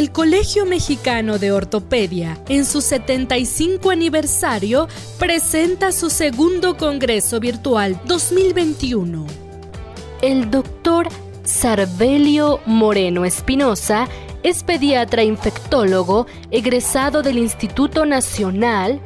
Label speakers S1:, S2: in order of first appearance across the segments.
S1: El Colegio Mexicano de Ortopedia, en su 75 aniversario, presenta su segundo Congreso Virtual 2021. El doctor Sarbelio Moreno Espinosa es pediatra infectólogo egresado del Instituto Nacional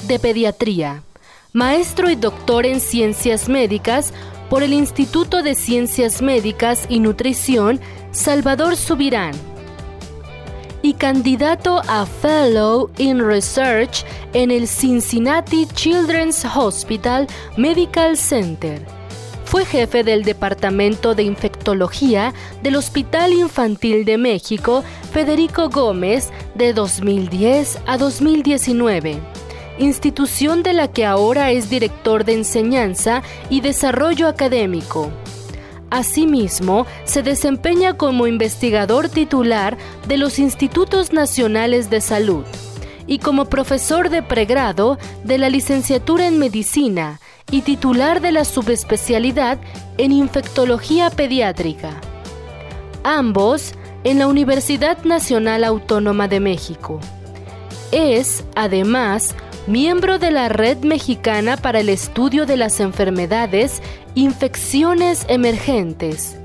S1: de Pediatría, maestro y doctor en Ciencias Médicas por el Instituto de Ciencias Médicas y Nutrición Salvador Subirán, y candidato a Fellow in Research en el Cincinnati Children's Hospital Medical Center. Fue jefe del Departamento de Infectología del Hospital Infantil de México Federico Gómez de 2010 a 2019. Institución de la que ahora es director de Enseñanza y Desarrollo Académico. Asimismo, se desempeña como investigador titular de los Institutos Nacionales de Salud y como profesor de pregrado de la licenciatura en Medicina y titular de la subespecialidad en Infectología Pediátrica, ambos en la Universidad Nacional Autónoma de México. Es, además, miembro de la Red Mexicana para el Estudio de las Enfermedades Infecciones Emergentes.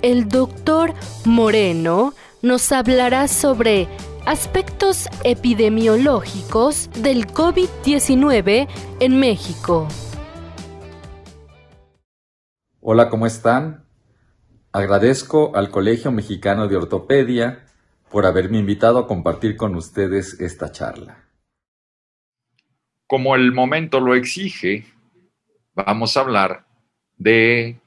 S1: El doctor Moreno nos hablará sobre aspectos epidemiológicos del COVID-19 en México.
S2: Hola, ¿cómo están? Agradezco al Colegio Mexicano de Ortopedia por haberme invitado a compartir con ustedes esta charla.
S3: Como el momento lo exige, vamos a hablar de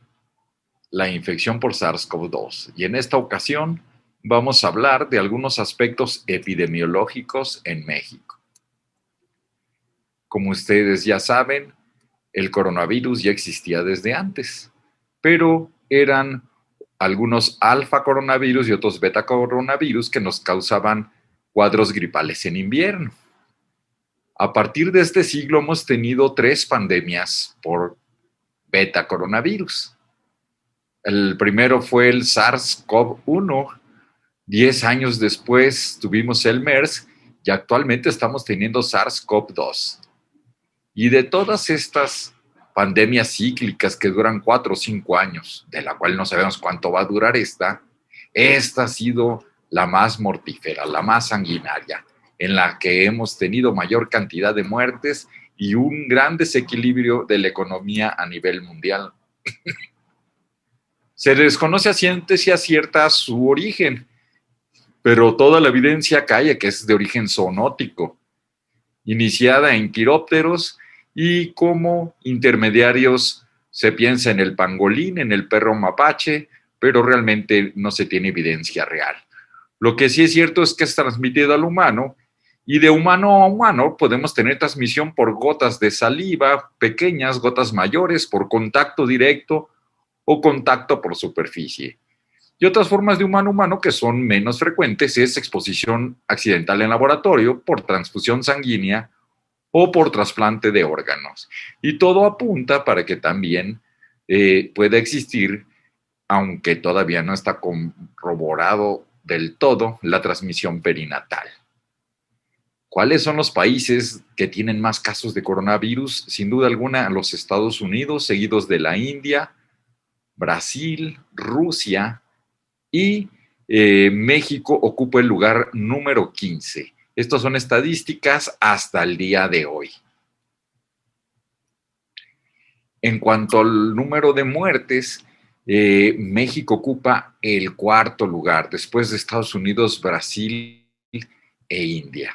S3: la infección por SARS-CoV-2. Y en esta ocasión vamos a hablar de algunos aspectos epidemiológicos en México. Como ustedes ya saben, el coronavirus ya existía desde antes, pero eran algunos alfa coronavirus y otros beta coronavirus que nos causaban cuadros gripales en invierno. A partir de este siglo hemos tenido 3 pandemias por beta coronavirus. El primero fue el SARS-CoV-1. 10 años después tuvimos el MERS y actualmente estamos teniendo SARS-CoV-2. Y de todas estas pandemias cíclicas que duran 4 o 5 años, de la cual no sabemos cuánto va a durar esta ha sido la más mortífera, la más sanguinaria, en la que hemos tenido mayor cantidad de muertes y un gran desequilibrio de la economía a nivel mundial. Se desconoce a ciencia cierta su origen, pero toda la evidencia cae que es de origen zoonótico, iniciada en quirópteros y como intermediarios se piensa en el pangolín, en el perro mapache, pero realmente no se tiene evidencia real. Lo que sí es cierto es que es transmitido al humano, y de humano a humano podemos tener transmisión por gotas de saliva, pequeñas gotas mayores, por contacto directo o contacto por superficie. Y otras formas de humano a humano que son menos frecuentes es exposición accidental en laboratorio por transfusión sanguínea o por trasplante de órganos. Y todo apunta para que también pueda existir, aunque todavía no está corroborado del todo, la transmisión perinatal. ¿Cuáles son los países que tienen más casos de coronavirus? Sin duda alguna, los Estados Unidos, seguidos de la India, Brasil, Rusia y México ocupa el lugar número 15. Estas son estadísticas hasta el día de hoy. En cuanto al número de muertes, México ocupa el 4º lugar, después de Estados Unidos, Brasil e India.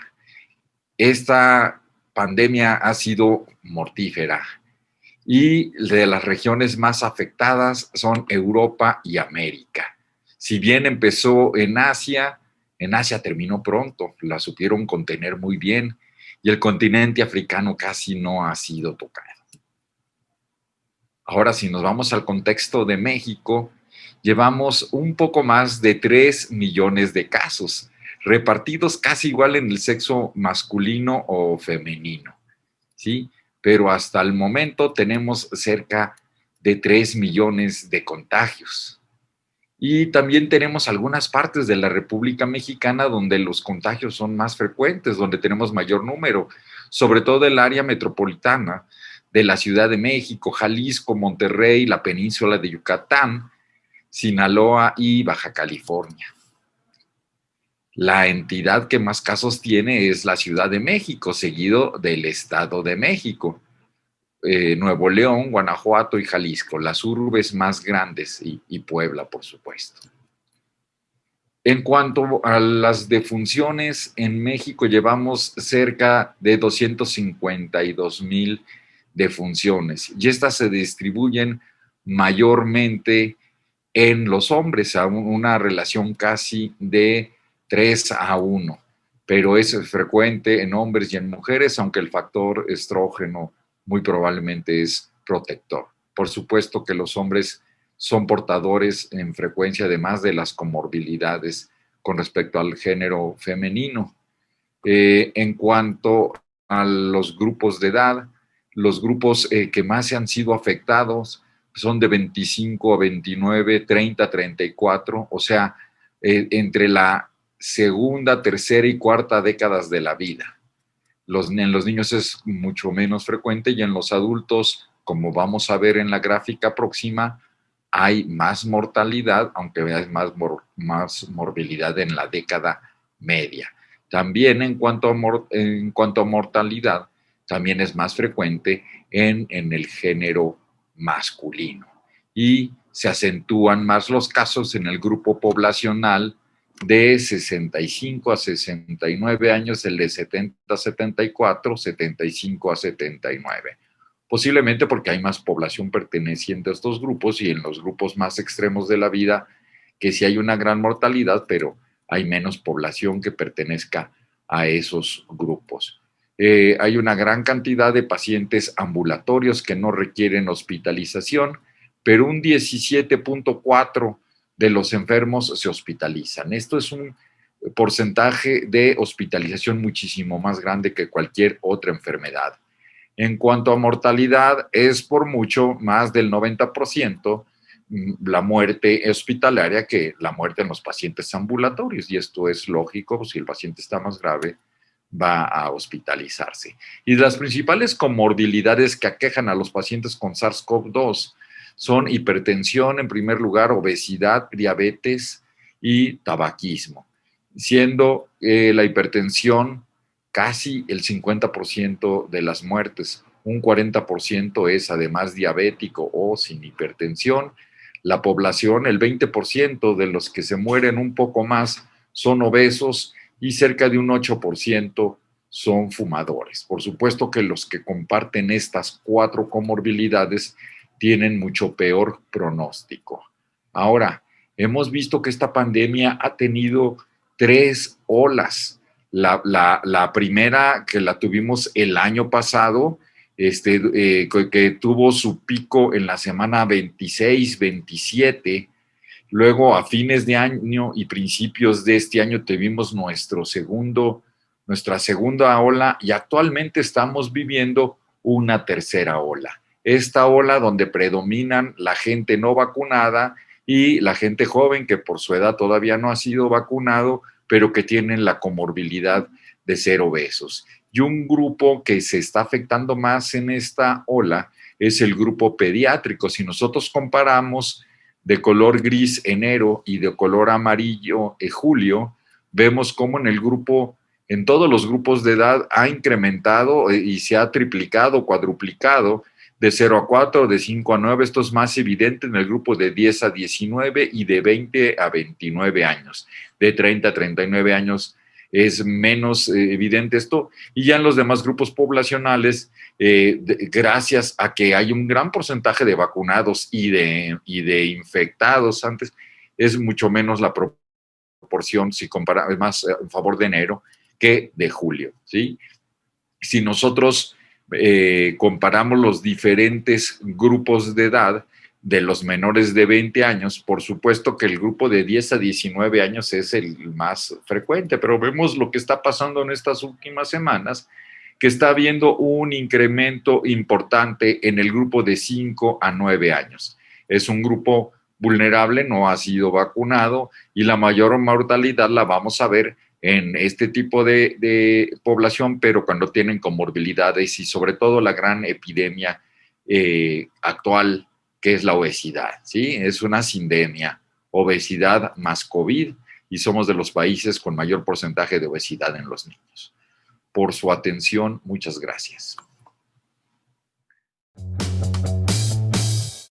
S3: Esta pandemia ha sido mortífera y de las regiones más afectadas son Europa y América. Si bien empezó en Asia terminó pronto, la supieron contener muy bien y el continente africano casi no ha sido tocado. Ahora, si nos vamos al contexto de México, llevamos un poco más de 3 millones de casos, repartidos casi igual en el sexo masculino o femenino, ¿sí? Pero hasta el momento tenemos cerca de 3 millones de contagios. Y también tenemos algunas partes de la República Mexicana donde los contagios son más frecuentes, donde tenemos mayor número, sobre todo el área metropolitana de la Ciudad de México, Jalisco, Monterrey, la península de Yucatán, Sinaloa y Baja California. La entidad que más casos tiene es la Ciudad de México, seguido del Estado de México, Nuevo León, Guanajuato y Jalisco, las urbes más grandes y Puebla, por supuesto. En cuanto a las defunciones, en México llevamos cerca de 252,000 defunciones y estas se distribuyen mayormente en los hombres, a una relación casi de 3:1, pero es frecuente en hombres y en mujeres, aunque el factor estrógeno muy probablemente es protector. Por supuesto que los hombres son portadores en frecuencia además de las comorbilidades con respecto al género femenino. En cuanto a los grupos de edad, los grupos que más se han sido afectados son de 25 a 29, 30 a 34, o sea, entre la segunda, tercera y cuarta décadas de la vida. En los niños es mucho menos frecuente y en los adultos, como vamos a ver en la gráfica próxima, hay más mortalidad, aunque hay más morbilidad en la década media. También en cuanto a mortalidad, también es más frecuente en el género masculino. Y se acentúan más los casos en el grupo poblacional de 65 a 69 años, el de 70 a 74, 75 a 79. Posiblemente porque hay más población perteneciente a estos grupos y en los grupos más extremos de la vida, que sí hay una gran mortalidad, pero hay menos población que pertenezca a esos grupos. Hay una gran cantidad de pacientes ambulatorios que no requieren hospitalización, pero un 17.4% de los enfermos se hospitalizan. Esto es un porcentaje de hospitalización muchísimo más grande que cualquier otra enfermedad. En cuanto a mortalidad, es por mucho más del 90% la muerte hospitalaria que la muerte en los pacientes ambulatorios, y esto es lógico, pues si el paciente está más grave, va a hospitalizarse. Y las principales comorbilidades que aquejan a los pacientes con SARS-CoV-2 son hipertensión, en primer lugar, obesidad, diabetes y tabaquismo, siendo la hipertensión casi el 50% de las muertes. Un 40% es además diabético o sin hipertensión. La población, el 20% de los que se mueren, un poco más, son obesos y cerca de un 8% son fumadores. Por supuesto que los que comparten estas 4 comorbilidades tienen mucho peor pronóstico. Ahora, hemos visto que esta pandemia ha tenido 3 olas. La primera, que la tuvimos el año pasado, que tuvo su pico en la semana 26, 27. Luego, a fines de año y principios de este año, tuvimos nuestra segunda ola y actualmente estamos viviendo una tercera ola. Esta ola donde predominan la gente no vacunada y la gente joven que por su edad todavía no ha sido vacunado, pero que tienen la comorbilidad de ser obesos. Y un grupo que se está afectando más en esta ola es el grupo pediátrico. Si nosotros comparamos de color gris enero y de color amarillo julio, vemos cómo en todos los grupos de edad ha incrementado y se ha triplicado, cuadruplicado, de 0 a 4, de 5 a 9, esto es más evidente en el grupo de 10 a 19 y de 20 a 29 años. De 30 a 39 años es menos evidente esto, y ya en los demás grupos poblacionales, gracias a que hay un gran porcentaje de vacunados y de infectados antes, es mucho menos la proporción, si compara, más en favor de enero que de julio, ¿sí? Si nosotros comparamos los diferentes grupos de edad de los menores de 20 años, por supuesto que el grupo de 10 a 19 años es el más frecuente, pero vemos lo que está pasando en estas últimas semanas, que está habiendo un incremento importante en el grupo de 5 a 9 años. Es un grupo vulnerable no ha sido vacunado y la mayor mortalidad la vamos a ver en este tipo de población, pero cuando tienen comorbilidades y sobre todo la gran epidemia actual, que es la obesidad, ¿sí? Es una sindemia, obesidad más COVID, y somos de los países con mayor porcentaje de obesidad en los niños. Por su atención, muchas gracias.